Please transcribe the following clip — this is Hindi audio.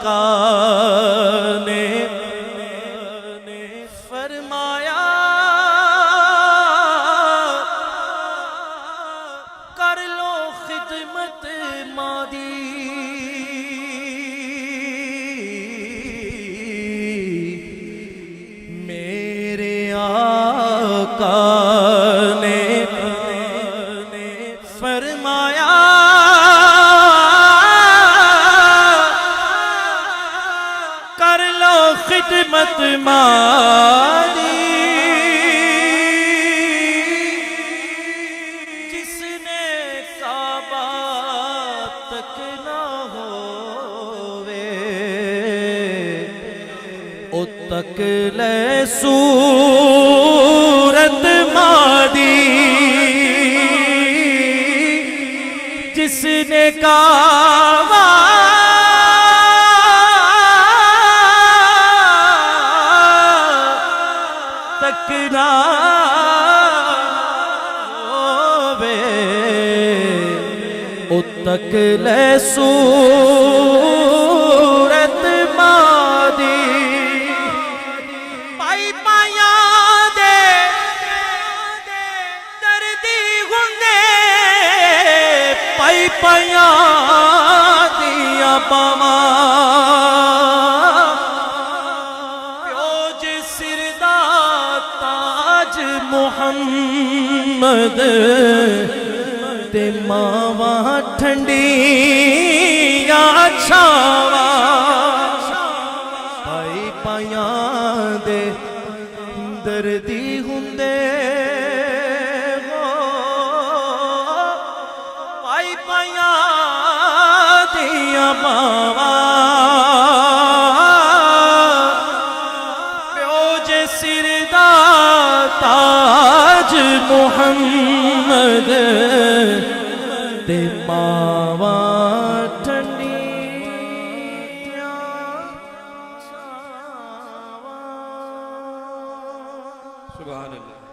आका ने फरमाया कर लो खिदमत मादी। मेरे आका ने फरमाया कर लो खिदमत मादी। जिसने काबा तक ना होवे ओ तक ले सूरत मादी। जिसने काबा तक ना होवे ओ तक ले सूरत मादी। पाई पाया दे दर्दी हुंदे पाई पाया दिया बावा प्योज सिरदा ताज मुहम्मद ते मावा ठंडी या छावा। पाई पाया दे दर्दी हुंदे पाई पाया दिया बावा प्योज सिरदा ताज मुहम्मद ते मावा ठंडी सुभान अल्लाह।